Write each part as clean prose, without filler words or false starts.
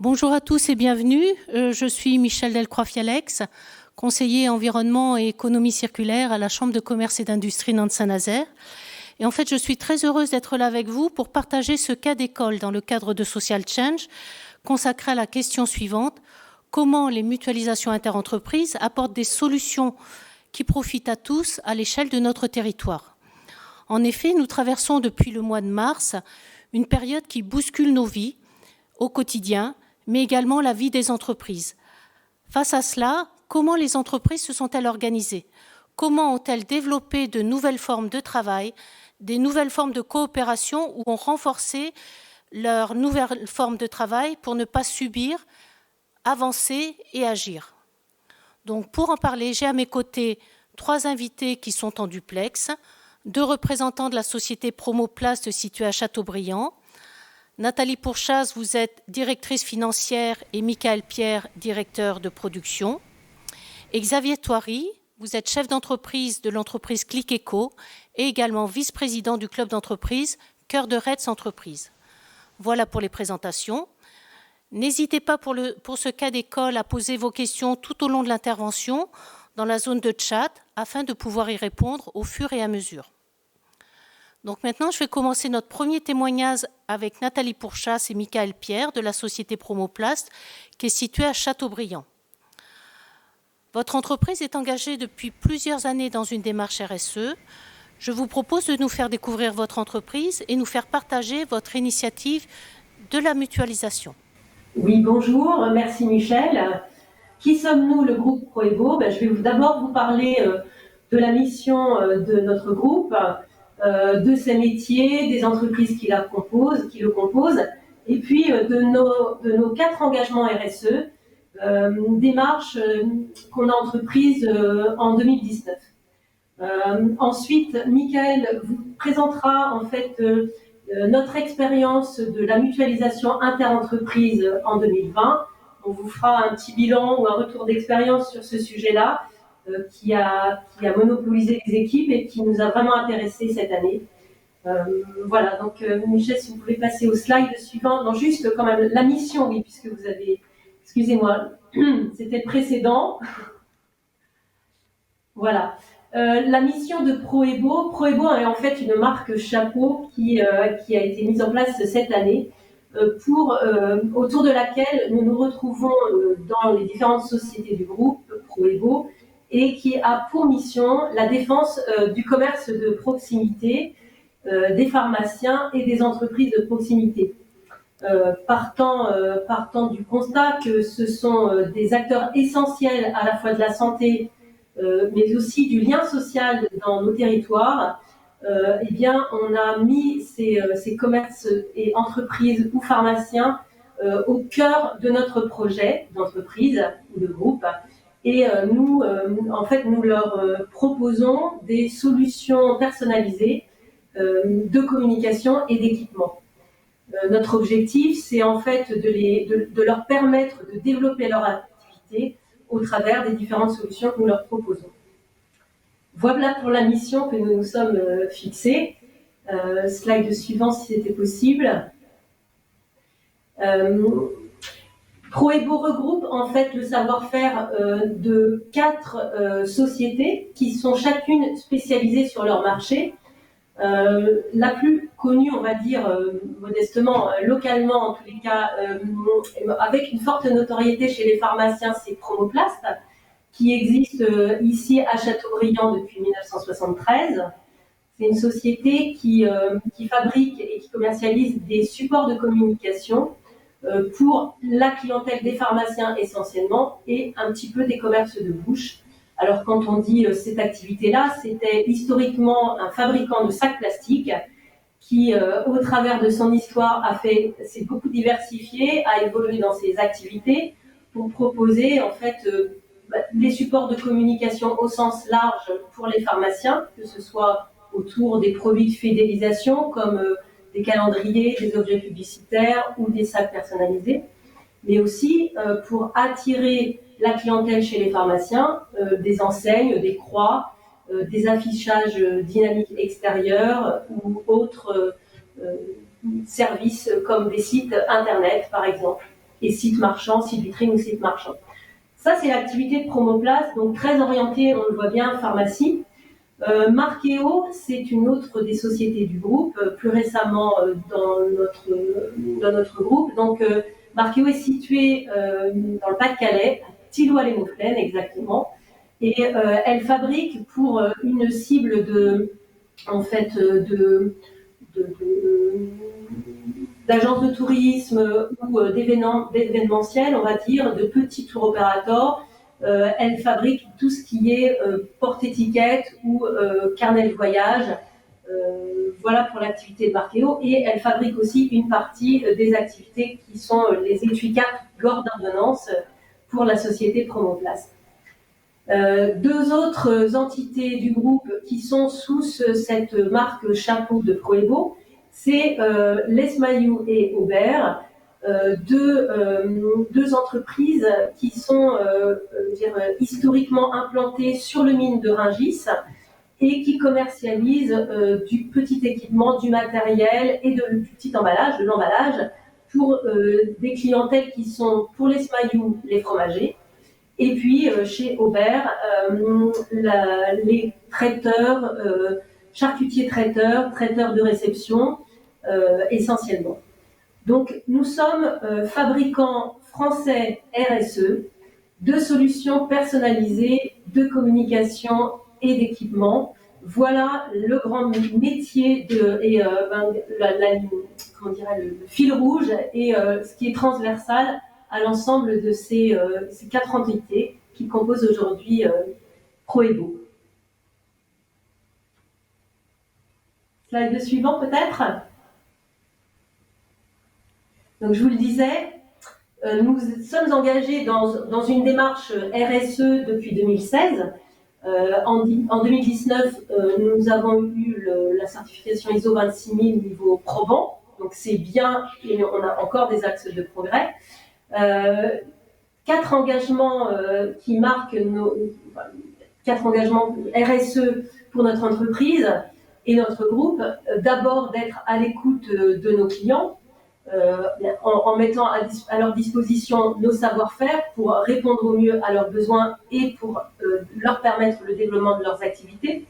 Bonjour à tous et bienvenue. Je suis Michèle Delcroix-Fialex, conseiller environnement et économie circulaire à la Chambre de commerce et d'industrie Nantes-Saint-Nazaire. Et en fait, je suis très heureuse d'être là avec vous pour partager ce cas d'école dans le cadre de Social Change, consacré à la question suivante: comment les mutualisations interentreprises apportent des solutions qui profitent à tous à l'échelle de notre territoire. En effet, nous traversons depuis le mois de mars une période qui bouscule nos vies au quotidien, mais également la vie des entreprises. Face à cela, comment les entreprises se sont-elles organisées? Comment ont-elles développé de nouvelles formes de travail, des nouvelles formes de coopération ou ont renforcé leurs nouvelles formes de travail pour ne pas subir, avancer et agir? Donc, pour en parler, j'ai à mes côtés 3 invités qui sont en duplex, 2 représentants de la société Promoplast située à Châteaubriand. Nathalie Pourchasse, vous êtes directrice financière et Michael Pierre, directeur de production. Et Xavier Thoiry, vous êtes chef d'entreprise de l'entreprise Click Eco et également vice-président du club d'entreprise Cœur de Retz Entreprise. Voilà pour les présentations. N'hésitez pas pour ce cas d'école à poser vos questions tout au long de l'intervention dans la zone de chat afin de pouvoir y répondre au fur et à mesure. Donc maintenant, je vais commencer notre premier témoignage avec Nathalie Pourchasse et Michael Pierre de la société Promoplast qui est située à Châteaubriand. Votre entreprise est engagée depuis plusieurs années dans une démarche RSE. Je vous propose de nous faire découvrir votre entreprise et nous faire partager votre initiative de la mutualisation. Oui, bonjour, merci Michel. Qui sommes-nous, le groupe Proebo? Je vais d'abord vous parler de la mission de notre groupe, de ses métiers, des entreprises qui le composent, et puis de nos 4 engagements RSE, démarches qu'on a entreprises en 2019. Ensuite, Michael vous présentera en fait notre expérience de la mutualisation interentreprise en 2020. On vous fera un petit bilan ou un retour d'expérience sur ce sujet-là qui a monopolisé les équipes et qui nous a vraiment intéressés cette année. Voilà, donc Michel, si vous pouvez passer au slide suivant. Non, juste quand même la mission, oui, puisque vous avez... Excusez-moi, c'était le précédent. Voilà. La mission de Proebo est en fait une marque chapeau qui a été mise en place cette année autour de laquelle nous nous retrouvons dans les différentes sociétés du groupe Proebo et qui a pour mission la défense du commerce de proximité, des pharmaciens et des entreprises de proximité. Partant du constat que ce sont des acteurs essentiels à la fois de la santé mais aussi du lien social dans nos territoires, eh bien, on a mis ces commerces et entreprises ou pharmaciens au cœur de notre projet d'entreprise ou de groupe. Et nous leur proposons des solutions personnalisées de communication et d'équipement. Notre objectif, c'est en fait de leur permettre de développer leur activité au travers des différentes solutions que nous leur proposons. Voilà pour la mission que nous nous sommes fixée. Slide suivant si c'était possible. Proebo regroupe en fait le savoir-faire de 4 sociétés qui sont chacune spécialisées sur leur marché. La plus connue, on va dire modestement, localement en tous les cas, avec une forte notoriété chez les pharmaciens, c'est Promoplast, qui existe ici à Châteaubriand depuis 1973. C'est une société qui fabrique et qui commercialise des supports de communication pour la clientèle des pharmaciens essentiellement et un petit peu des commerces de bouche. Alors quand on dit cette activité-là, c'était historiquement un fabricant de sacs plastiques qui, au travers de son histoire, s'est beaucoup diversifié, a évolué dans ses activités pour proposer en fait les supports de communication au sens large pour les pharmaciens, que ce soit autour des produits de fidélisation comme des calendriers, des objets publicitaires ou des sacs personnalisés, mais aussi pour attirer la clientèle chez les pharmaciens, des enseignes, des croix, des affichages dynamiques extérieurs ou autres services comme des sites internet par exemple. et site marchand, site vitrine ou site marchand. Ça, c'est l'activité de Promoplace, donc très orientée, on le voit bien, pharmacie. Markeo, c'est une autre des sociétés du groupe, plus récemment dans notre groupe. Donc, Markeo est situé dans le Pas-de-Calais, à Thilloy-les-Mauplaines exactement, et elle fabrique pour une cible d'agences de tourisme ou d'événementiel, on va dire, de petits tour opérateurs. Elle fabrique tout ce qui est porte-étiquette ou carnet de voyage. Voilà pour l'activité de Markeo. Et elle fabrique aussi une partie des activités qui sont les étui-cartes Gore d'ordonnance pour la société Promoplace. Deux autres entités du groupe qui sont sous cette marque chapeau de Proebo, c'est Lesmayou et Aubert, deux entreprises qui sont historiquement implantées sur le mine de Rungis et qui commercialisent du petit équipement, du matériel et du petit emballage, de l'emballage, pour des clientèles qui sont pour Lesmayou, les fromagers, et puis chez Aubert, les traiteurs, charcutiers traiteurs, traiteurs de réception, essentiellement. Donc, nous sommes fabricants français RSE de solutions personnalisées de communication et d'équipement. Voilà le grand métier et le fil rouge et ce qui est transversal à l'ensemble de ces 4 entités qui composent aujourd'hui Proebo. Slide suivant peut-être. Donc je vous le disais, nous sommes engagés dans une démarche RSE depuis 2016. En 2019, nous avons eu la certification ISO 26000 niveau probant, donc c'est bien, et on a encore des axes de progrès. 4 engagements qui marquent 4 engagements RSE pour notre entreprise et notre groupe. D'abord, d'être à l'écoute de nos clients, en mettant à leur disposition nos savoir-faire pour répondre au mieux à leurs besoins et pour leur permettre le développement de leurs activités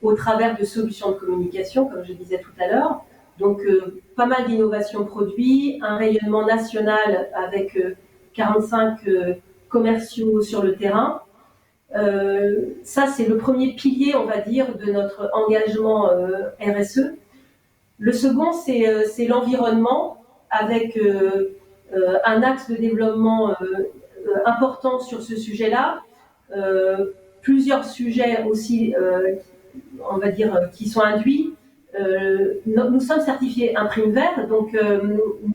au travers de solutions de communication, comme je disais tout à l'heure. Donc, pas mal d'innovations produits, un rayonnement national avec 45 commerciaux sur le terrain. Ça, c'est le premier pilier, on va dire, de notre engagement RSE. Le second, c'est l'environnement, avec un axe de développement important sur ce sujet-là. Plusieurs sujets aussi, on va dire, qui sont induits. Nous sommes certifiés Imprime Vert, donc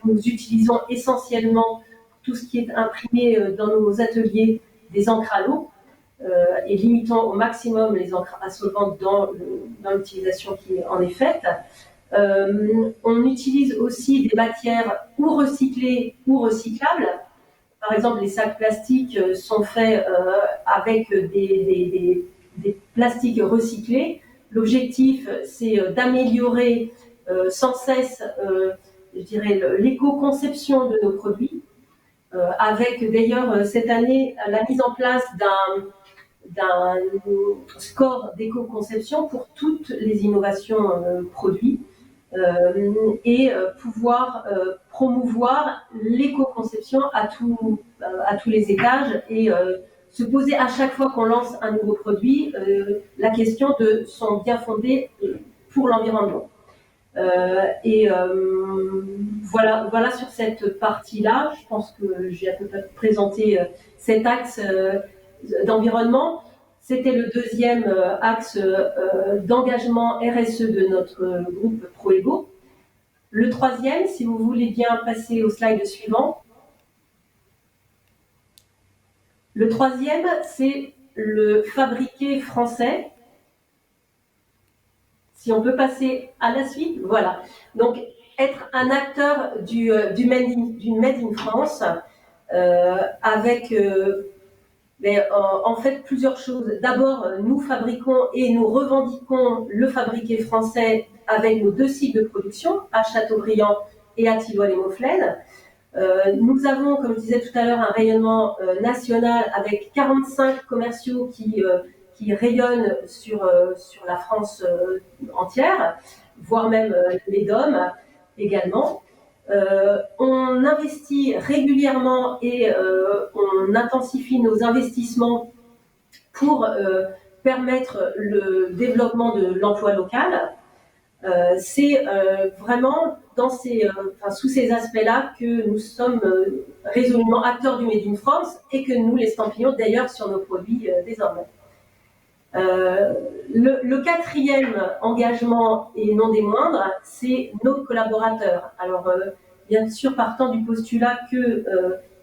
nous utilisons essentiellement tout ce qui est imprimé dans nos ateliers des encres à l'eau et limitons au maximum les encres à solvant dans l'utilisation qui en est faite. On utilise aussi des matières ou recyclées ou recyclables. Par exemple, les sacs plastiques sont faits avec des plastiques recyclés. L'objectif, c'est d'améliorer sans cesse, je dirais, l'éco-conception de nos produits, avec d'ailleurs cette année la mise en place d'un score d'éco-conception pour toutes les innovations produits et pouvoir promouvoir l'éco-conception à tous les étages et se poser à chaque fois qu'on lance un nouveau produit la question de son bien fondé pour l'environnement. Voilà sur cette partie-là. Je pense que j'ai à peu près présenté cet axe d'environnement. C'était le deuxième axe d'engagement RSE de notre groupe Proebo. Le troisième, si vous voulez bien passer au slide suivant. Le troisième, c'est le fabriqué français. Si on peut passer à la suite, voilà. Donc, être un acteur du Made in France avec en fait plusieurs choses. D'abord, nous fabriquons et nous revendiquons le fabriqué français avec nos 2 sites de production, à Châteaubriand et à Thilloy-les-Mauplaines. Nous avons, comme je disais tout à l'heure, un rayonnement national avec 45 commerciaux qui rayonnent sur la France entière, voire même les DOM également. On investit régulièrement et on intensifie nos investissements pour permettre le développement de l'emploi local. C'est vraiment sous ces aspects-là que nous sommes résolument acteurs du Made in France et que nous l'estampillons d'ailleurs sur nos produits désormais. Le quatrième engagement, et non des moindres, c'est nos collaborateurs. Alors, bien sûr, partant du postulat qu'il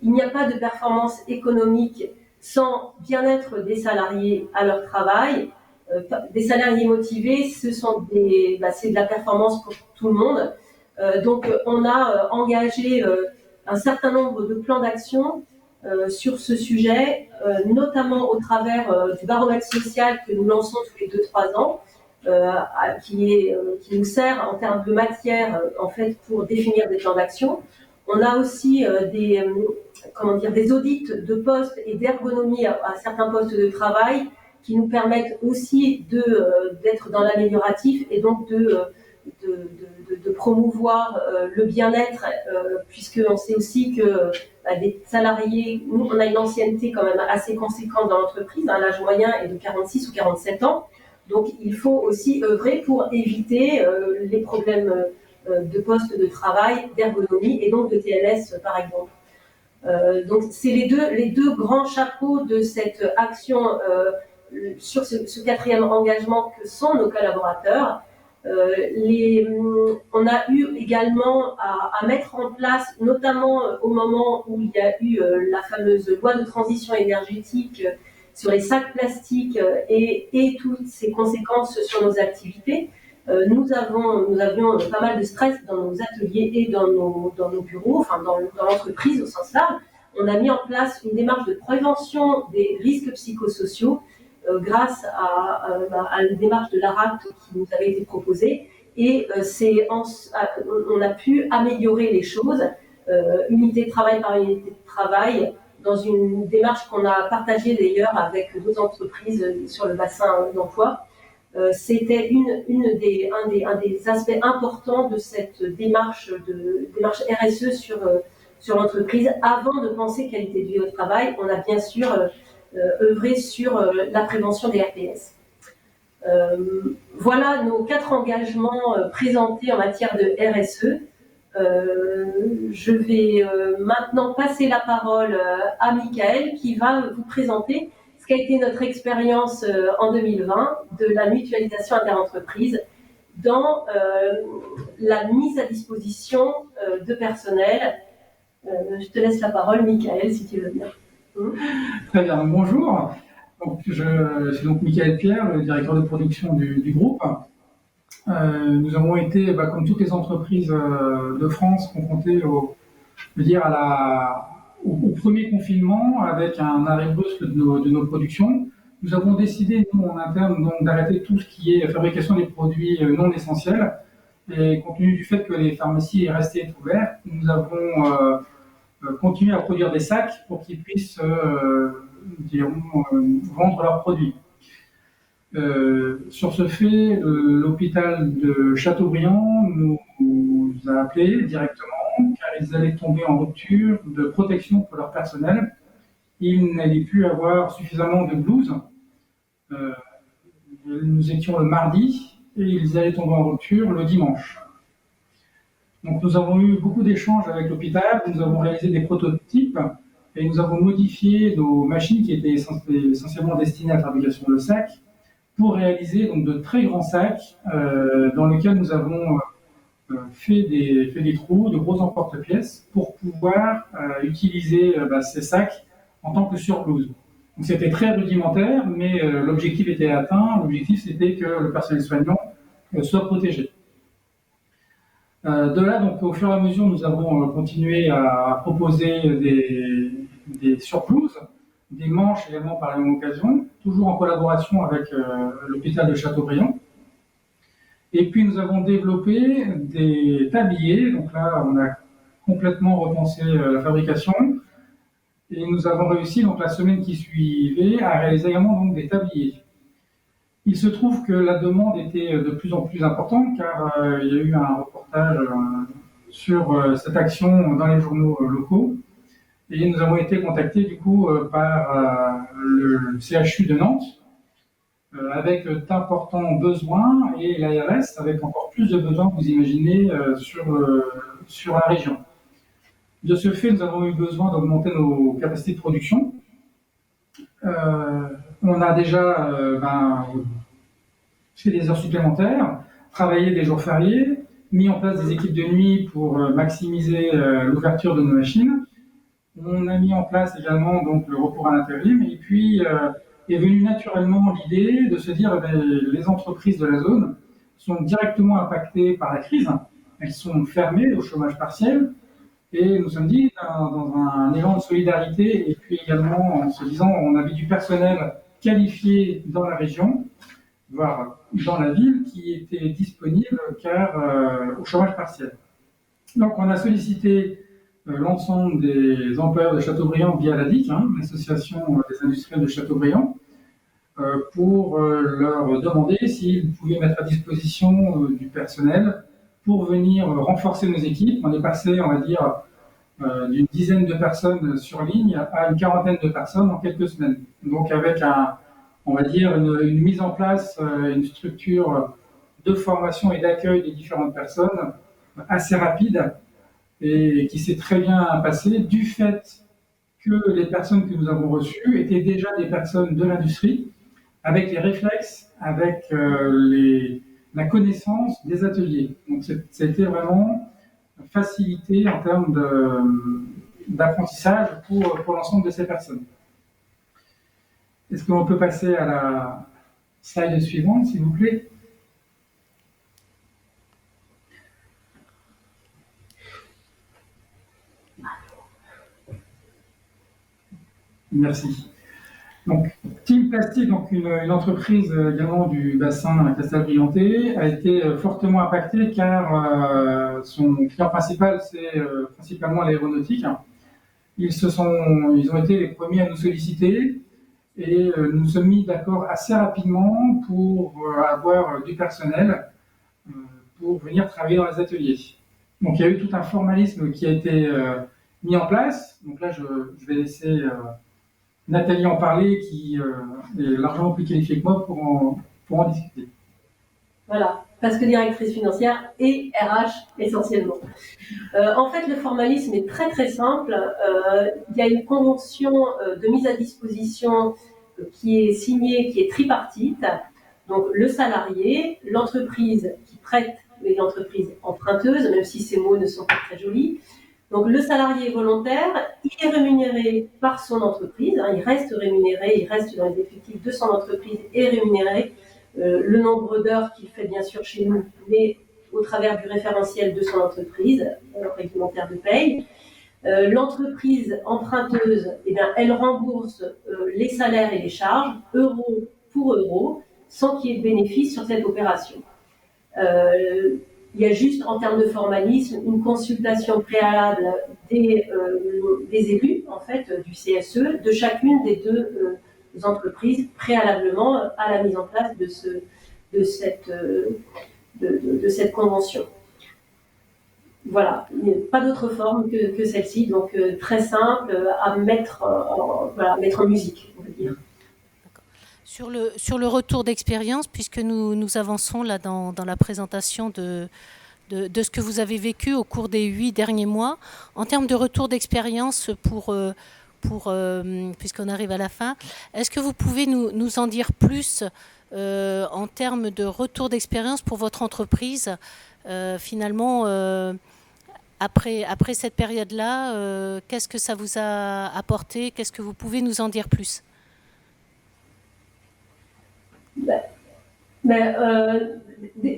n'y a pas de performance économique sans bien-être des salariés à leur travail. Des salariés motivés, c'est de la performance pour tout le monde. Donc, on a engagé un certain nombre de plans d'action sur ce sujet, notamment au travers du baromètre social que nous lançons tous les 2-3 ans, qui nous sert en termes de matière en fait pour définir des plans d'action. On a aussi des audits de postes et d'ergonomie à certains postes de travail qui nous permettent aussi d'être dans l'amélioratif et donc de promouvoir le bien-être, puisqu'on sait aussi que des salariés, nous on a une ancienneté quand même assez conséquente dans l'entreprise, l'âge moyen est de 46 ou 47 ans, donc il faut aussi œuvrer pour éviter les problèmes de poste de travail, d'ergonomie et donc de TLS par exemple. Donc c'est les deux grands chapeaux de cette action sur ce quatrième engagement que sont nos collaborateurs. On a eu également à mettre en place, notamment au moment où il y a eu la fameuse loi de transition énergétique sur les sacs plastiques et toutes ses conséquences sur nos activités. Nous avions pas mal de stress dans nos ateliers et dans nos bureaux, enfin dans l'entreprise au sens large. On a mis en place une démarche de prévention des risques psychosociaux grâce à la démarche de l'ARAT qui nous avait été proposée. Et on a pu améliorer les choses, unité de travail par unité de travail, dans une démarche qu'on a partagée d'ailleurs avec d'autres entreprises sur le bassin d'emploi. C'était un des aspects importants de cette démarche RSE sur l'entreprise. Avant de penser qualité de vie au travail, on a bien sûr œuvré sur la prévention des RPS. Voilà nos 4 engagements présentés en matière de RSE. Je vais maintenant passer la parole à Michael qui va vous présenter ce qu'a été notre expérience en 2020 de la mutualisation interentreprise dans la mise à disposition de personnel. Je te laisse la parole, Michael, si tu veux bien. Très bien, bonjour. Donc, je suis donc Michael Pierre, le directeur de production du groupe. Nous avons été, comme toutes les entreprises de France, confrontés au premier confinement avec un arrêt brusque de nos productions. Nous avons décidé, nous, en interne, d'arrêter tout ce qui est fabrication des produits non essentiels. Et compte tenu du fait que les pharmacies restaient ouvertes, nous avons continué à produire des sacs pour qu'ils puissent vendre leurs produits. Sur ce fait, l'hôpital de Châteaubriand nous a appelés directement car ils allaient tomber en rupture de protection pour leur personnel. Ils n'allaient plus avoir suffisamment de blouses. Nous étions le mardi et ils allaient tomber en rupture le dimanche. Donc nous avons eu beaucoup d'échanges avec l'hôpital, nous avons réalisé des prototypes et nous avons modifié nos machines qui étaient essentiellement destinées à la fabrication de sacs pour réaliser donc de très grands sacs dans lesquels nous avons fait des trous, de gros emporte-pièces pour pouvoir utiliser ces sacs en tant que surblouse. Donc c'était très rudimentaire, mais l'objectif était atteint. L'objectif c'était que le personnel soignant soit protégé. De là, donc, au fur et à mesure, nous avons continué à proposer des surblouses, des manches également par la même occasion, toujours en collaboration avec l'hôpital de Châteaubriand. Et puis, nous avons développé des tabliers. Donc là, on a complètement repensé la fabrication. Et nous avons réussi, donc la semaine qui suivait, à réaliser également donc, des tabliers. Il se trouve que la demande était de plus en plus importante, car il y a eu un reportage sur cette action dans les journaux locaux. Et nous avons été contactés du coup par le CHU de Nantes, avec d'importants besoins, et l'ARS avec encore plus de besoins, vous imaginez, sur la région. De ce fait, nous avons eu besoin d'augmenter nos capacités de production. On a déjà fait des heures supplémentaires, travaillé des jours fériés, mis en place des équipes de nuit pour maximiser l'ouverture de nos machines. On a mis en place également donc, le recours à l'intérim, et puis est venue naturellement l'idée de se dire que les entreprises de la zone sont directement impactées par la crise. Elles sont fermées au chômage partiel. Et nous sommes dit, dans un élan de solidarité, et puis également en se disant, on avait du personnel qualifié dans la région, voire dans la ville, qui était disponible car au chômage partiel. Donc on a sollicité l'ensemble des employeurs de Châteaubriand via l'ADIC, l'association des industriels de Châteaubriand, pour leur demander s'ils pouvaient mettre à disposition du personnel pour venir renforcer nos équipes. On est passé, on va dire, d'une dizaine de personnes sur ligne à une quarantaine de personnes en quelques semaines. Donc avec on va dire une mise en place, une structure de formation et d'accueil des différentes personnes assez rapide et qui s'est très bien passée du fait que les personnes que nous avons reçues étaient déjà des personnes de l'industrie, avec les réflexes, avec la connaissance des ateliers. Donc c'était vraiment facilité en termes d'apprentissage pour l'ensemble de ces personnes. Est-ce qu'on peut passer à la slide suivante, s'il vous plaît? Merci. Donc, Team Plastic, donc une entreprise également du bassin Castelbriantais, a été fortement impactée car son client principal, c'est principalement l'aéronautique. Ils ont été les premiers à nous solliciter et nous nous sommes mis d'accord assez rapidement pour avoir du personnel pour venir travailler dans les ateliers. Donc, il y a eu tout un formalisme qui a été mis en place. Donc là, je vais laisser Nathalie en parler, qui est largement plus qualifiée que moi pour en discuter. Voilà, parce que directrice financière et RH essentiellement. En fait, le formalisme est très très simple. Il y a une convention de mise à disposition qui est signée, qui est tripartite. Donc le salarié, l'entreprise qui prête et l'entreprise emprunteuse, même si ces mots ne sont pas très jolis. Donc le salarié volontaire, il est rémunéré par son entreprise, il reste rémunéré, il reste dans les effectifs de son entreprise et rémunéré le nombre d'heures qu'il fait bien sûr chez nous, mais au travers du référentiel de son entreprise, réglementaire de paye. L'entreprise emprunteuse, elle rembourse les salaires et les charges, euro pour euro, sans qu'il y ait de bénéfice sur cette opération. Il y a juste, en termes de formalisme, une consultation préalable des élus, en fait, du CSE, de chacune des deux entreprises, préalablement à la mise en place de cette convention. Voilà, il n'y a pas d'autre forme que celle-ci, donc très simple à mettre en musique, on va dire. Sur le retour d'expérience, puisque nous avançons là dans la présentation de ce que vous avez vécu au cours des 8 derniers mois, en termes de retour d'expérience puisqu'on arrive à la fin, est-ce que vous pouvez nous en dire plus en termes de retour d'expérience pour votre entreprise finalement après cette période-là, qu'est-ce que ça vous a apporté? Qu'est-ce que vous pouvez nous en dire plus?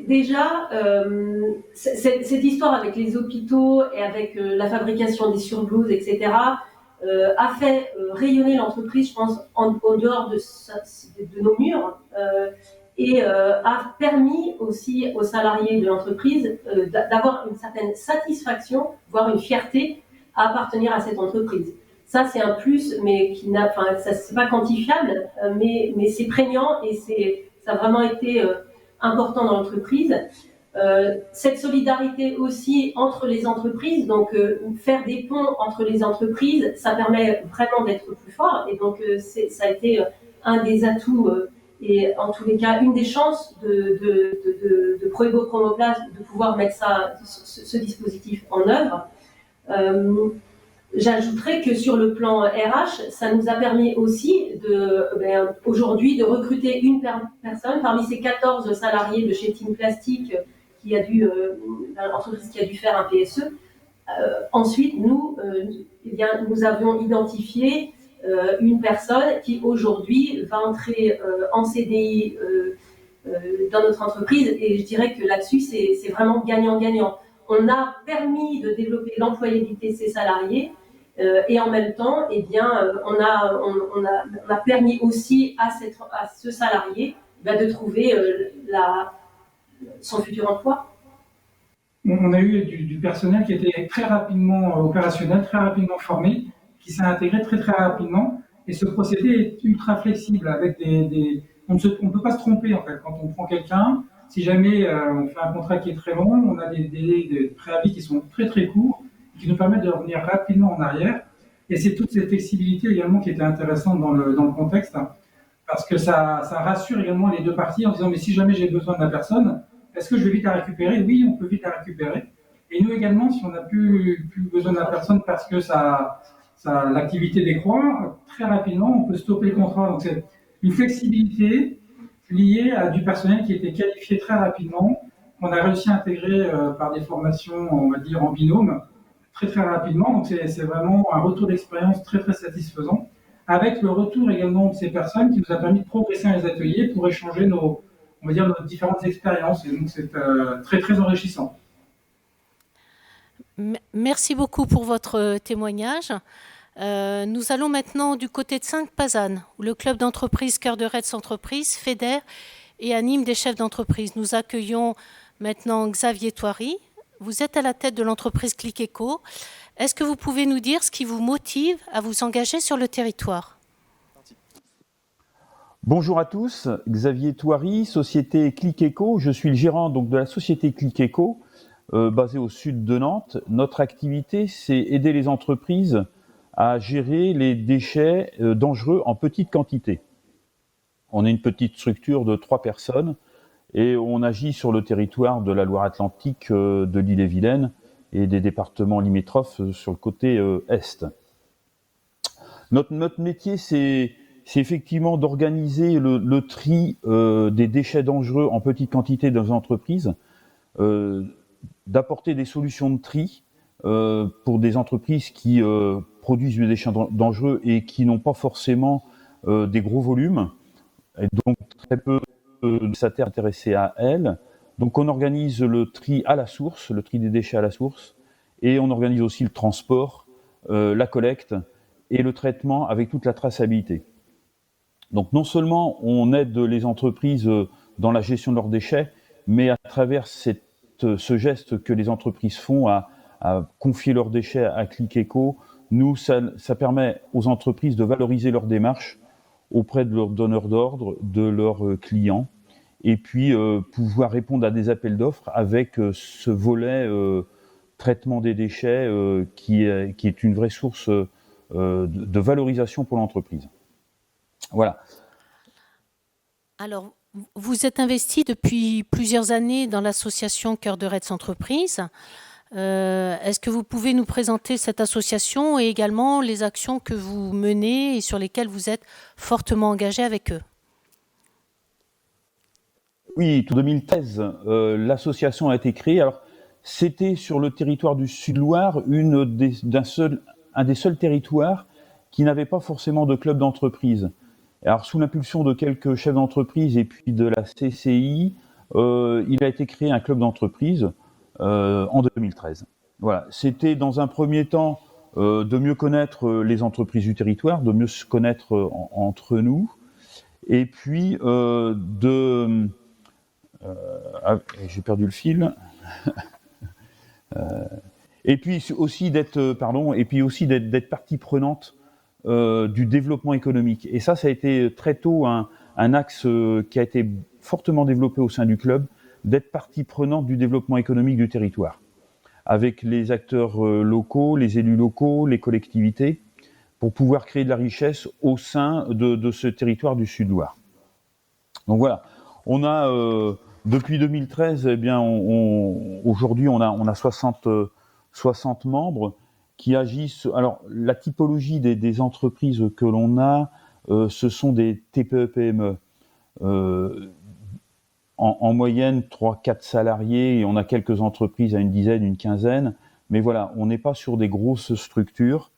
Déjà, cette histoire avec les hôpitaux et avec la fabrication des surblouses, etc., a fait rayonner l'entreprise, je pense, en dehors de nos murs. et a permis aussi aux salariés de l'entreprise d'avoir une certaine satisfaction, voire une fierté à appartenir à cette entreprise. Ça, c'est un plus, mais qui n'a, enfin, ça c'est pas quantifiable, mais c'est prégnant et ça a vraiment été important dans l'entreprise. Cette solidarité aussi entre les entreprises, donc faire des ponts entre les entreprises, ça permet vraiment d'être plus fort. Et donc ça a été un des atouts et en tous les cas une des chances de Proego Chromoplast de pouvoir mettre ce dispositif en œuvre. J'ajouterais que sur le plan RH, ça nous a permis aussi aujourd'hui de recruter une personne parmi ces 14 salariés de chez Team Plastique l'entreprise qui a dû faire un PSE. Ensuite, nous avions identifié une personne qui aujourd'hui va entrer en CDI dans notre entreprise, et je dirais que là-dessus, c'est vraiment gagnant-gagnant. On a permis de développer l'employabilité de ces salariés, et en même temps, on a permis aussi à ce salarié de trouver son futur emploi. On a eu du personnel qui était très rapidement opérationnel, très rapidement formé, qui s'est intégré très très rapidement. Et ce procédé est ultra flexible. Avec on ne peut pas se tromper en fait quand on prend quelqu'un. Si jamais on fait un contrat qui est très long, on a des délais de préavis qui sont très très courts, qui nous permettent de revenir rapidement en arrière. Et c'est toute cette flexibilité également qui était intéressante dans le contexte, parce que ça rassure également les deux parties en disant mais si jamais j'ai besoin de la personne, est-ce que je vais vite la récupérer? Oui, on peut vite la récupérer. Et nous également, si on n'a plus besoin de la personne parce que l'activité décroît, très rapidement, on peut stopper le contrat. Donc c'est une flexibilité liée à du personnel qui était qualifié très rapidement, qu'on a réussi à intégrer par des formations, on va dire, en binôme, très très rapidement. Donc c'est vraiment un retour d'expérience très très satisfaisant, avec le retour également de ces personnes qui nous a permis de progresser dans les ateliers pour échanger nos différentes expériences. Et donc c'est très très enrichissant. Merci beaucoup pour votre témoignage. Nous allons maintenant du côté de Sainte-Pazanne, où le club d'entreprise Cœur de Retz Entreprise fédère et anime des chefs d'entreprise. Nous accueillons maintenant Xavier Thoiry. Vous êtes à la tête de l'entreprise Click Eco. Est-ce que vous pouvez nous dire ce qui vous motive à vous engager sur le territoire ? Bonjour à tous, Xavier Thoiry, société Click Eco. Je suis le gérant donc de la société Click Eco, basée au sud de Nantes. Notre activité, c'est aider les entreprises à gérer les déchets dangereux en petite quantité. On est une petite structure de 3 personnes et on agit sur le territoire de la Loire-Atlantique, de l'Ille-et-Vilaine et des départements limitrophes sur le côté est. Notre métier, c'est effectivement d'organiser le tri des déchets dangereux en petite quantité dans les entreprises, d'apporter des solutions de tri pour des entreprises qui produisent des déchets dangereux et qui n'ont pas forcément des gros volumes, et donc très peu de prestataires intéressés à elles. Donc on organise le tri à la source, le tri des déchets à la source, et on organise aussi le transport, la collecte et le traitement avec toute la traçabilité. Donc non seulement on aide les entreprises dans la gestion de leurs déchets, mais à travers ce geste que les entreprises font à confier leurs déchets à Click Eco, ça permet aux entreprises de valoriser leur démarche auprès de leurs donneurs d'ordre, de leurs clients, et puis pouvoir répondre à des appels d'offres avec ce volet traitement des déchets qui est une vraie source de valorisation pour l'entreprise. Voilà. Alors, vous êtes investi depuis plusieurs années dans l'association Cœur de Retz Entreprise. Est-ce que vous pouvez nous présenter cette association et également les actions que vous menez et sur lesquelles vous êtes fortement engagé avec eux ? Oui, en 2013, l'association a été créée. Alors, c'était sur le territoire du Sud-Loire, un des seuls territoires qui n'avait pas forcément de club d'entreprise. Alors, sous l'impulsion de quelques chefs d'entreprise et puis de la CCI, il a été créé un club d'entreprise en 2013. Voilà. C'était dans un premier temps de mieux connaître les entreprises du territoire, de mieux se connaître entre nous. Et puis j'ai perdu le fil. Et puis aussi d'être partie prenante du développement économique. Et ça a été très tôt un axe qui a été fortement développé au sein du club, d'être partie prenante du développement économique du territoire, avec les acteurs locaux, les élus locaux, les collectivités, pour pouvoir créer de la richesse au sein de ce territoire du Sud-Loire. Donc voilà, on a depuis 2013, eh bien, aujourd'hui on a 60 membres qui agissent. Alors la typologie des entreprises que l'on a, ce sont des TPE-PME. En moyenne 3-4 salariés, et on a quelques entreprises à une dizaine, une quinzaine, mais voilà, on n'est pas sur des grosses structures.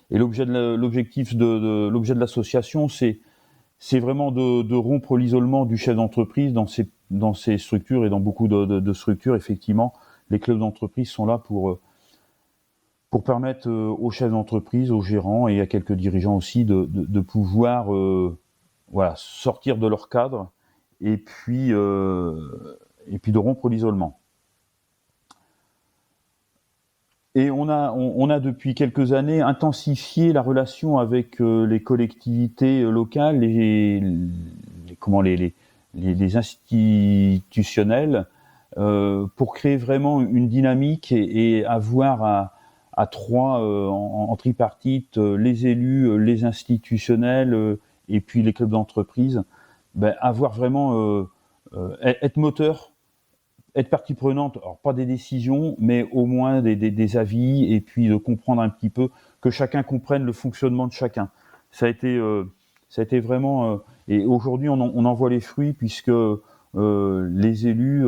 Et l'objectif de l'association, c'est vraiment de rompre l'isolement du chef d'entreprise dans ces structures, et dans beaucoup de structures, effectivement, les clubs d'entreprise sont là pour permettre aux chefs d'entreprise, aux gérants et à quelques dirigeants aussi de pouvoir sortir de leur cadre et puis de rompre l'isolement. Et on a depuis quelques années intensifié la relation avec les collectivités locales, les institutionnels, pour créer vraiment une dynamique et avoir à trois en tripartite, les élus, les institutionnels et puis les clubs d'entreprise, avoir vraiment être moteur, être partie prenante, alors pas des décisions, mais au moins des avis, et puis de comprendre un petit peu, que chacun comprenne le fonctionnement de chacun. Ça a été vraiment... et aujourd'hui, on en voit les fruits, puisque les élus...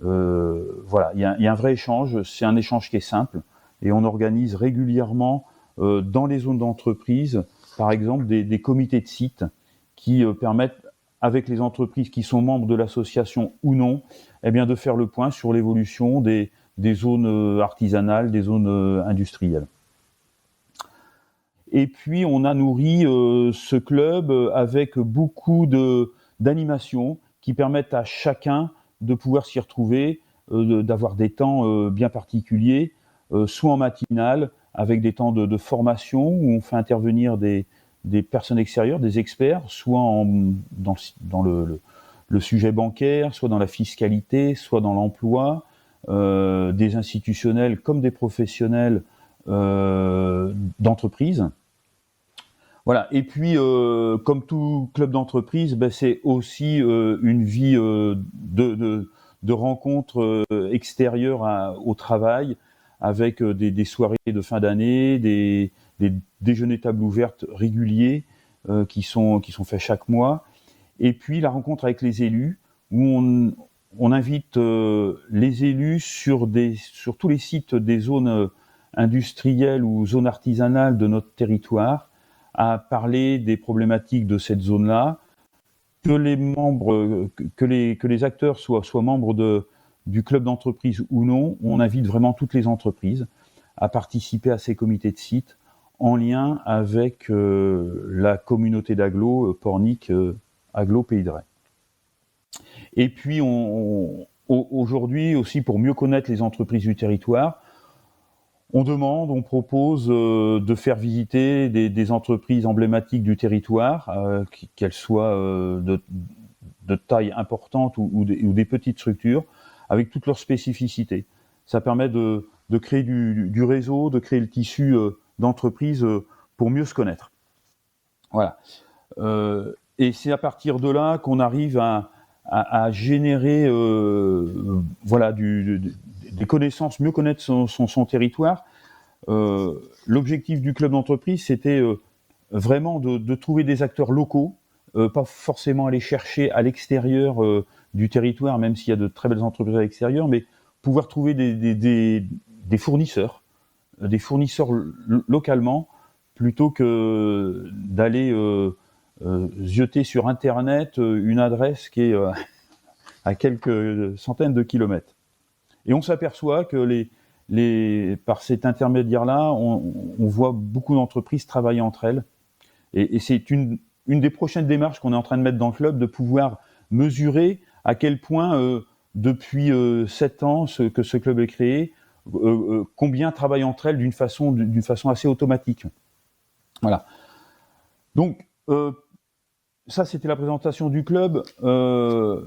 il y a un vrai échange, c'est un échange qui est simple, et on organise régulièrement dans les zones d'entreprise, par exemple, des comités de site qui permettent, avec les entreprises qui sont membres de l'association ou non, eh bien de faire le point sur l'évolution des zones artisanales, des zones industrielles. Et puis on a nourri ce club avec beaucoup d'animations qui permettent à chacun de pouvoir s'y retrouver, d'avoir des temps bien particuliers, soit en matinale, avec des temps de formation où on fait intervenir des personnes extérieures, des experts, soit dans le sujet bancaire, soit dans la fiscalité, soit dans l'emploi, des institutionnels comme des professionnels d'entreprise. Voilà. Et puis, comme tout club d'entreprise, c'est aussi une vie de rencontres extérieures au travail, avec des soirées de fin d'année, des déjeuners table ouverte réguliers qui sont faits chaque mois. Et puis la rencontre avec les élus, où on invite les élus sur tous les sites des zones industrielles ou zones artisanales de notre territoire, à parler des problématiques de cette zone-là, que les acteurs soient membres du club d'entreprise ou non. On invite vraiment toutes les entreprises à participer à ces comités de site, en lien avec la communauté d'agglo, Pornic, Agglo Pays de Retz. Et puis aujourd'hui aussi, pour mieux connaître les entreprises du territoire, on propose de faire visiter des entreprises emblématiques du territoire, qu'elles soient de taille importante ou des petites structures, avec toutes leurs spécificités. Ça permet de créer du réseau, de créer le tissu d'entreprise pour mieux se connaître. Voilà. Et c'est à partir de là qu'on arrive à générer des connaissances, mieux connaître son territoire. L'objectif du club d'entreprise, c'était vraiment de trouver des acteurs locaux, pas forcément aller chercher à l'extérieur du territoire, même s'il y a de très belles entreprises à l'extérieur, mais pouvoir trouver des fournisseurs, localement, plutôt que d'aller zioter sur Internet une adresse qui est à quelques centaines de kilomètres. Et on s'aperçoit que par cet intermédiaire-là, on voit beaucoup d'entreprises travailler entre elles. Et c'est une une des prochaines démarches qu'on est en train de mettre dans le club, de pouvoir mesurer à quel point, depuis 7 ans que ce club est créé, combien travaillent entre elles d'une façon assez automatique. Voilà. Donc, ça, c'était la présentation du club. On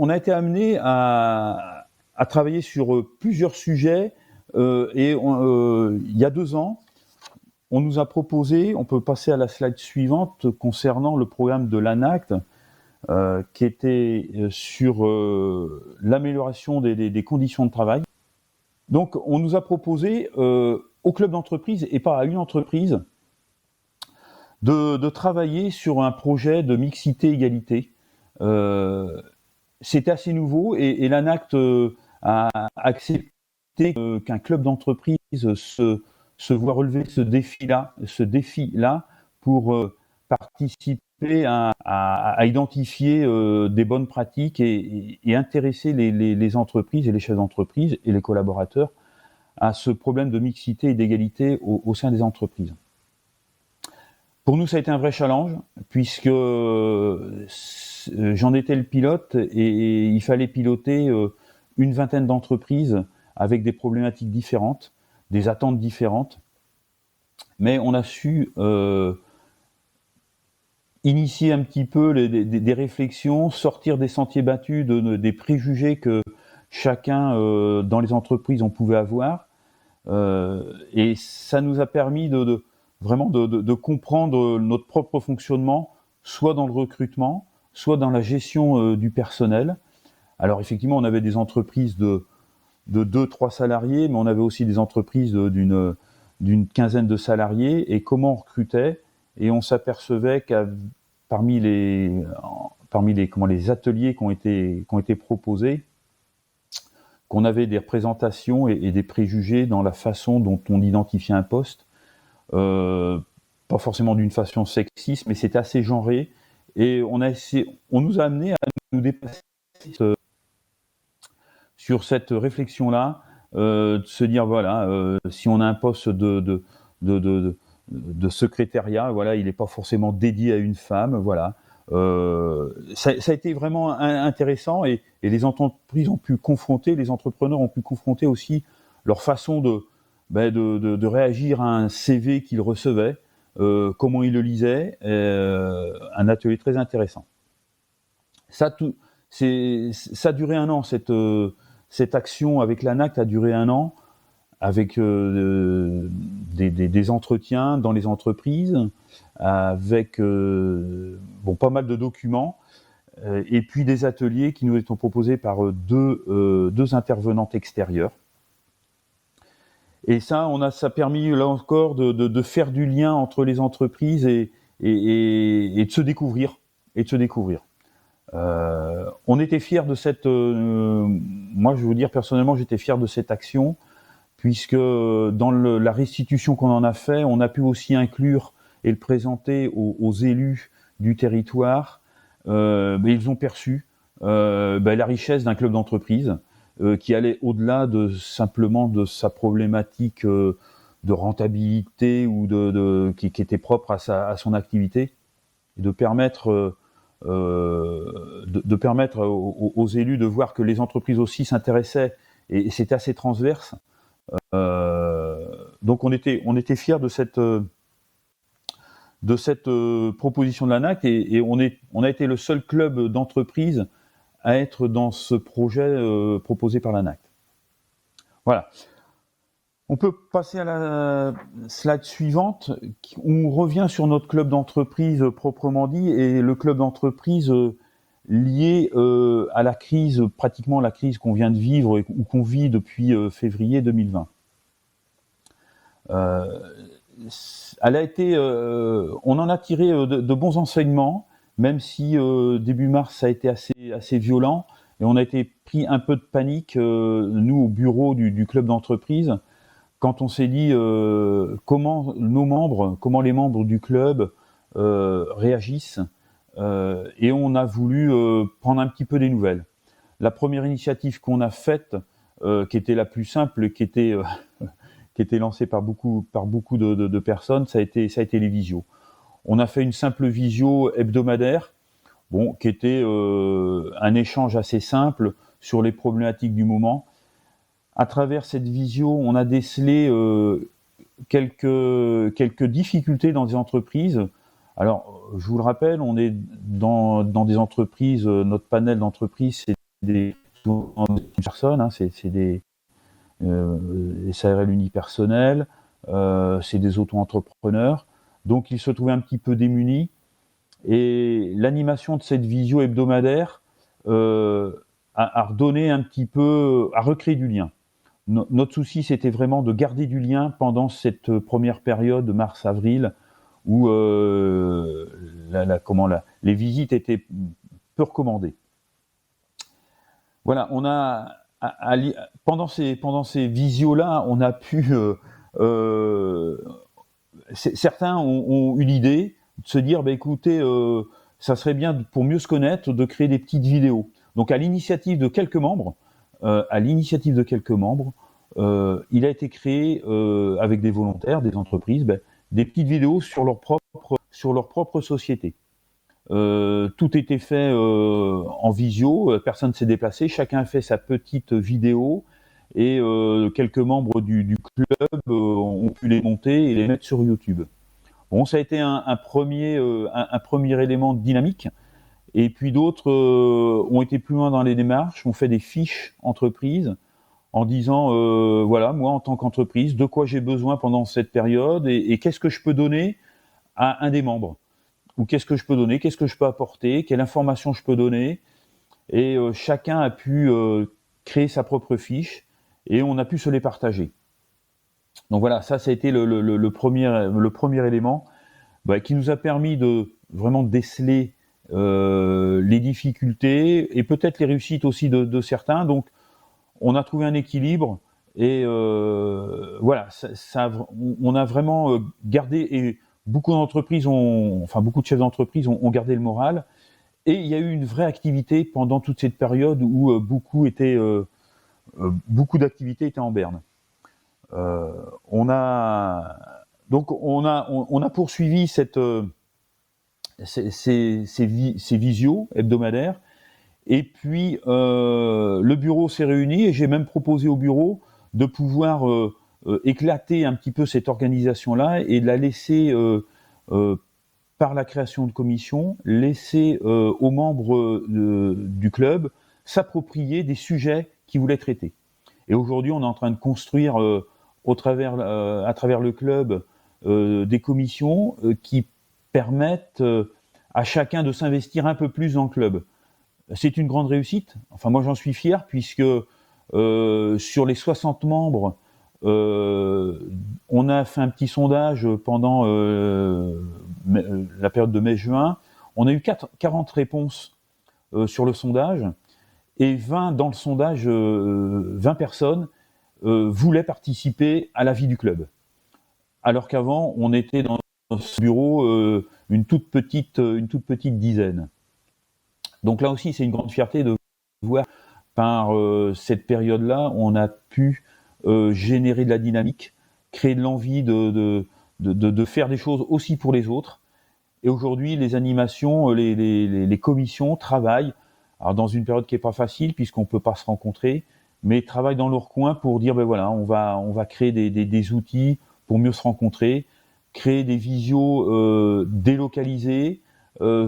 a été amené à travailler sur plusieurs sujets et il y a 2 ans, on nous a proposé, on peut passer à la slide suivante, concernant le programme de l'ANACT, qui était sur l'amélioration des conditions de travail. Donc, on nous a proposé au club d'entreprise, et pas à une entreprise, de travailler sur un projet de mixité-égalité. C'était assez nouveau et l'ANACT a accepté qu'un club d'entreprise se voit relever ce défi-là pour participer à identifier des bonnes pratiques et intéresser les entreprises et les chefs d'entreprise et les collaborateurs à ce problème de mixité et d'égalité au sein des entreprises. Pour nous, ça a été un vrai challenge, puisque j'en étais le pilote et il fallait piloter une vingtaine d'entreprises avec des problématiques différentes, des attentes différentes. Mais on a su initier un petit peu des réflexions, sortir des sentiers battus, des préjugés que chacun dans les entreprises on pouvait avoir. Et ça nous a permis vraiment de comprendre notre propre fonctionnement, soit dans le recrutement, soit dans la gestion du personnel. Alors effectivement, on avait des entreprises de 2-3 salariés, mais on avait aussi des entreprises d'une quinzaine de salariés. Et comment on recrutait? Et on s'apercevait parmi les ateliers qui ont été proposés, qu'on avait des représentations et des préjugés dans la façon dont on identifiait un poste. Pas forcément d'une façon sexiste, mais c'était assez genré, et on nous a amené à nous dépasser sur cette réflexion-là, de se dire voilà, si on a un poste de secrétariat, voilà, il n'est pas forcément dédié à une femme, voilà. Ça a été vraiment intéressant, et les entreprises ont pu confronter, les entrepreneurs ont pu confronter aussi leur façon de réagir à un CV qu'ils recevaient, comment ils le lisaient, un atelier très intéressant. Ça a duré 1 an, cette action avec l'ANACT a duré 1 an, avec des entretiens dans les entreprises, avec pas mal de documents, et puis des ateliers qui nous étaient proposés par deux intervenantes extérieures. Et ça a permis là encore de faire du lien entre les entreprises et de se découvrir. On était fiers de cette. Moi, je vais vous dire personnellement, j'étais fier de cette action, puisque dans la restitution qu'on en a fait, on a pu aussi inclure et le présenter aux élus du territoire. Ils ont perçu la richesse d'un club d'entreprise. Qui allait au-delà de simplement de sa problématique de rentabilité ou qui était propre à son activité, et de permettre aux élus de voir que les entreprises aussi s'intéressaient, et c'était assez transverse. Donc on était fiers de cette proposition de l'ANACT, et on a été le seul club d'entreprise à être dans ce projet proposé par l'ANACT. Voilà. On peut passer à la slide suivante, où on revient sur notre club d'entreprise proprement dit, et le club d'entreprise lié à la crise, pratiquement la crise qu'on vient de vivre ou qu'on vit depuis février 2020. Elle a été, on en a tiré de bons enseignements, même si début mars ça a été assez violent, et on a été pris un peu de panique, nous au bureau du club d'entreprise, quand on s'est dit comment les membres du club réagissent, et on a voulu prendre un petit peu des nouvelles. La première initiative qu'on a faite, qui était la plus simple, qui était lancée par beaucoup de personnes, ça a été les visios. On a fait une simple visio hebdomadaire, qui était un échange assez simple sur les problématiques du moment. À travers cette visio, on a décelé quelques difficultés dans des entreprises. Alors, je vous le rappelle, on est dans des entreprises, notre panel d'entreprises, c'est des personnes, hein, c'est des SARL unipersonnels, c'est des auto-entrepreneurs. Donc, ils se trouvaient un petit peu démunis. Et l'animation de cette visio hebdomadaire a redonné un petit peu, a recréé du lien. Notre souci, c'était vraiment de garder du lien pendant cette première période de mars-avril où les visites étaient peu recommandées. Voilà, on a pendant ces visios-là, on a pu certains ont eu l'idée de se dire, écoutez, ça serait bien pour mieux se connaître de créer des petites vidéos. Donc à l'initiative de quelques membres, il a été créé avec des volontaires, des entreprises, des petites vidéos sur leur propre société. Tout était fait en visio, personne ne s'est déplacé, chacun a fait sa petite vidéo et quelques membres du club ont pu les monter et les mettre sur YouTube. Bon, ça a été un premier élément dynamique. Et puis d'autres ont été plus loin dans les démarches, ont fait des fiches entreprises en disant voilà, moi en tant qu'entreprise, de quoi j'ai besoin pendant cette période et qu'est-ce que je peux donner à un des membres, ou qu'est-ce que je peux donner, qu'est-ce que je peux apporter, quelle information je peux donner. Et chacun a pu créer sa propre fiche et on a pu se les partager. Donc voilà, ça a été le premier élément qui nous a permis de vraiment déceler les difficultés et peut-être les réussites aussi de certains. Donc on a trouvé un équilibre et voilà, on a vraiment gardé, et beaucoup de chefs d'entreprise ont gardé le moral. Et il y a eu une vraie activité pendant toute cette période où beaucoup d'activités étaient en berne. On a poursuivi ces visios hebdomadaires. Et puis le bureau s'est réuni et j'ai même proposé au bureau de pouvoir éclater un petit peu cette organisation-là et de la laisser par la création de commissions, laisser aux membres du club s'approprier des sujets qu'ils voulaient traiter. Et aujourd'hui, on est en train de construire à travers le club des commissions qui permettent à chacun de s'investir un peu plus dans le club. C'est une grande réussite. Enfin, moi, j'en suis fier puisque sur les 60 membres, on a fait un petit sondage pendant la période de mai-juin. On a eu 40 réponses sur le sondage et 20 dans le sondage, 20 personnes voulaient participer à la vie du club. Alors qu'avant, on était dans ce bureau une toute petite dizaine. Donc là aussi, c'est une grande fierté de voir par cette période-là, on a pu générer de la dynamique, créer de l'envie de faire des choses aussi pour les autres. Et aujourd'hui, les animations, les commissions travaillent, alors dans une période qui n'est pas facile puisqu'on ne peut pas se rencontrer, mais travaillent dans leur coin pour dire voilà, on va créer des outils pour mieux se rencontrer, créer des visios délocalisés,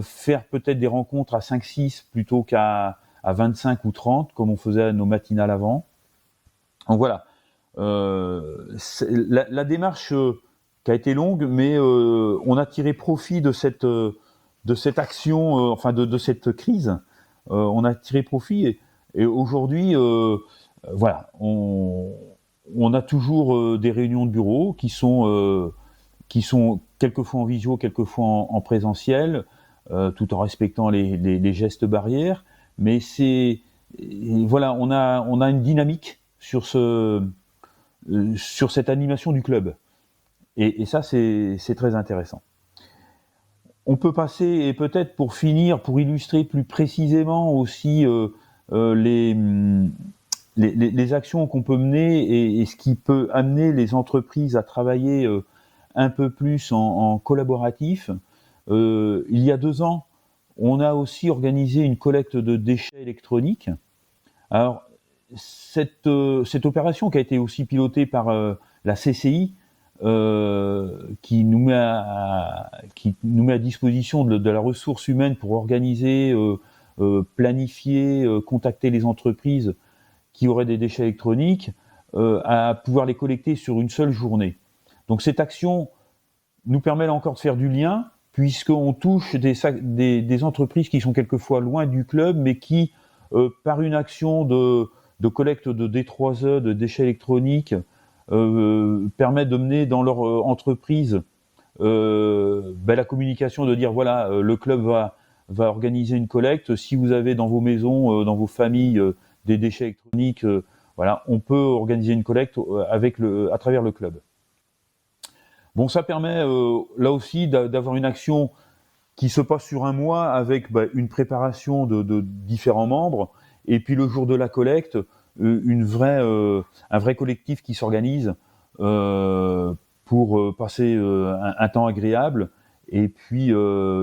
faire peut-être des rencontres à 5-6 plutôt qu'à 25 ou 30 comme on faisait à nos matinales avant. Donc voilà, la démarche qui a été longue, mais on a tiré profit de cette action, de cette crise. On a tiré profit et aujourd'hui, voilà, on a toujours des réunions de bureau qui sont quelquefois en visio, quelquefois en présentiel, tout en respectant les gestes barrières. Mais voilà, on a une dynamique sur cette animation du club. Et ça, c'est très intéressant. On peut passer, et peut-être pour finir, pour illustrer plus précisément aussi les actions qu'on peut mener et ce qui peut amener les entreprises à travailler un peu plus en collaboratif. il y a 2 ans, on a aussi organisé une collecte de déchets électroniques. Alors, cette opération qui a été aussi pilotée par la CCI, qui nous met à disposition de la ressource humaine pour organiser, planifier, contacter les entreprises qui auraient des déchets électroniques, à pouvoir les collecter sur une seule journée. Donc cette action nous permet là encore de faire du lien, puisqu'on touche des entreprises qui sont quelquefois loin du club, mais qui, par une action de collecte de D3E, de déchets électroniques, permettent de mener dans leur entreprise la communication, de dire voilà, le club va organiser une collecte. Si vous avez dans vos maisons, dans vos familles, des déchets électroniques, voilà, on peut organiser une collecte à travers le club. Bon, ça permet là aussi d'avoir une action qui se passe sur un mois avec une préparation de différents membres, et puis le jour de la collecte, un vrai collectif qui s'organise pour passer un temps agréable et puis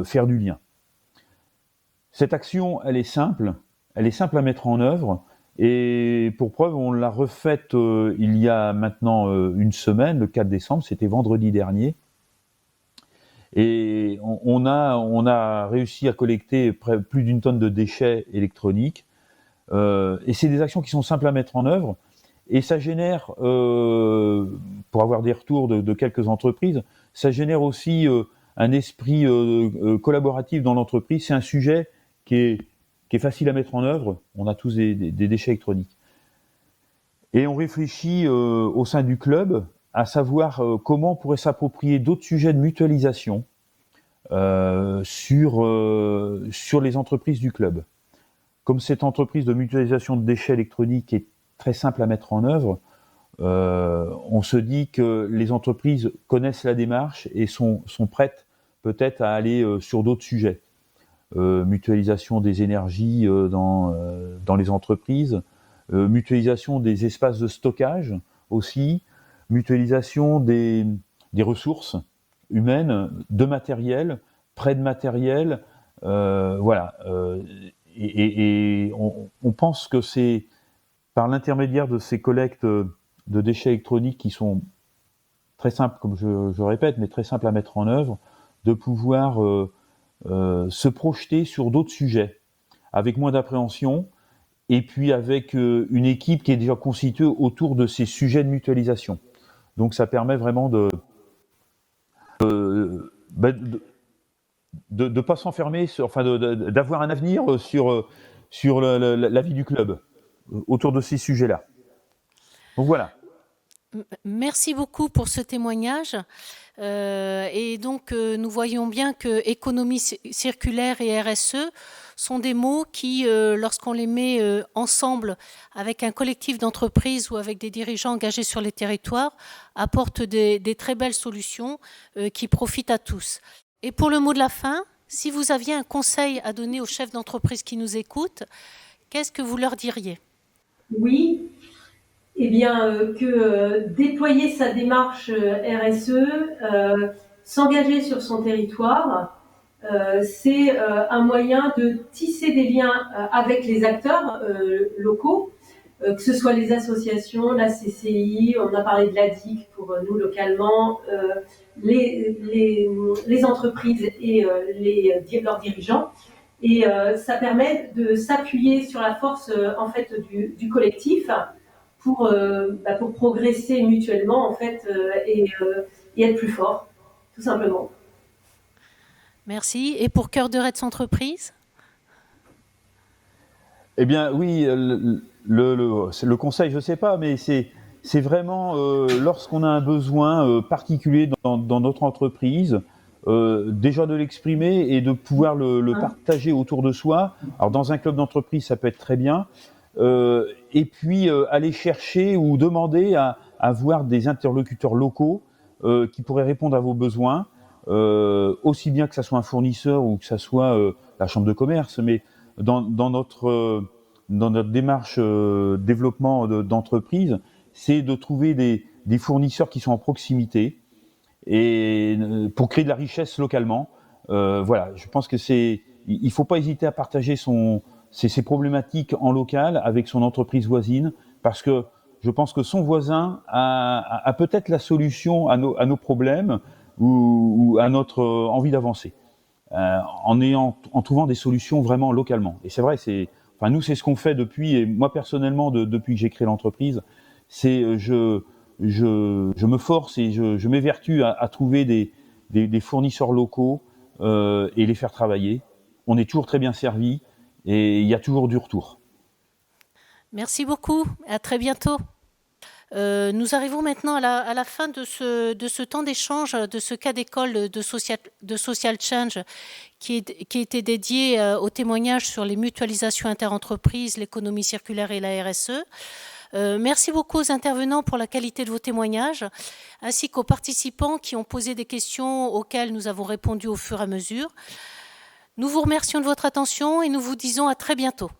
faire du lien. Cette action, elle est simple à mettre en œuvre, et pour preuve, on l'a refaite il y a maintenant une semaine, le 4 décembre, c'était vendredi dernier. Et on a réussi à collecter plus d'1 tonne de déchets électroniques. Et c'est des actions qui sont simples à mettre en œuvre. Et ça génère, pour avoir des retours de quelques entreprises, ça génère aussi un esprit collaboratif dans l'entreprise. C'est un sujet qui est facile à mettre en œuvre. On a tous des déchets électroniques. Et on réfléchit au sein du club à savoir comment on pourrait s'approprier d'autres sujets de mutualisation sur les entreprises du club. Comme cette entreprise de mutualisation de déchets électroniques est très simple à mettre en œuvre, on se dit que les entreprises connaissent la démarche et sont prêtes peut-être à aller sur d'autres sujets. Mutualisation des énergies dans les entreprises, mutualisation des espaces de stockage aussi, mutualisation des ressources humaines, de matériel, prêt de matériel, voilà. Et on pense que c'est par l'intermédiaire de ces collectes de déchets électroniques qui sont très simples, comme je répète, mais très simples à mettre en œuvre, de pouvoir se projeter sur d'autres sujets avec moins d'appréhension, et puis avec une équipe qui est déjà constituée autour de ces sujets de mutualisation. Donc ça permet vraiment de pas s'enfermer, d'avoir un avenir sur la vie du club autour de ces sujets-là. Donc voilà. Merci beaucoup pour ce témoignage. Et donc, nous voyons bien que économie circulaire et RSE sont des mots qui, lorsqu'on les met ensemble avec un collectif d'entreprises ou avec des dirigeants engagés sur les territoires, apportent des très belles solutions qui profitent à tous. Et pour le mot de la fin, si vous aviez un conseil à donner aux chefs d'entreprise qui nous écoutent, qu'est-ce que vous leur diriez ? Oui, eh bien, que déployer sa démarche RSE, s'engager sur son territoire, c'est un moyen de tisser des liens avec les acteurs locaux, que ce soit les associations, la CCI, on a parlé de l'ADIC pour nous localement, les entreprises et leurs dirigeants. Et ça permet de s'appuyer sur la force en fait du collectif pour progresser mutuellement en fait et être plus fort, tout simplement. Merci. Et pour Cœur de Retz Entreprise ? Eh bien oui, le conseil, je ne sais pas, mais c'est vraiment lorsqu'on a un besoin particulier dans notre entreprise, déjà de l'exprimer et de pouvoir le partager autour de soi. Alors dans un club d'entreprise, ça peut être très bien. Et puis aller chercher ou demander à avoir des interlocuteurs locaux qui pourraient répondre à vos besoins, aussi bien que ça soit un fournisseur ou que ça soit la chambre de commerce, mais dans notre démarche développement d'entreprise, c'est de trouver des fournisseurs qui sont en proximité et pour créer de la richesse localement. Voilà, je pense que il faut pas hésiter à partager ses problématiques en local avec son entreprise voisine, parce que je pense que son voisin a peut-être la solution à nos problèmes ou à notre envie d'avancer, en trouvant des solutions vraiment localement. Et c'est vrai, nous c'est ce qu'on fait depuis, et moi personnellement depuis que j'ai créé l'entreprise, c'est je me force et je m'évertue à trouver des fournisseurs locaux et les faire travailler. On est toujours très bien servi et il y a toujours du retour. Merci beaucoup. À très bientôt. Nous arrivons maintenant à la fin de ce temps d'échange, de ce cas d'école de Social Change qui était dédié au témoignage sur les mutualisations interentreprises, l'économie circulaire et la RSE. Merci beaucoup aux intervenants pour la qualité de vos témoignages, ainsi qu'aux participants qui ont posé des questions auxquelles nous avons répondu au fur et à mesure. Nous vous remercions de votre attention et nous vous disons à très bientôt.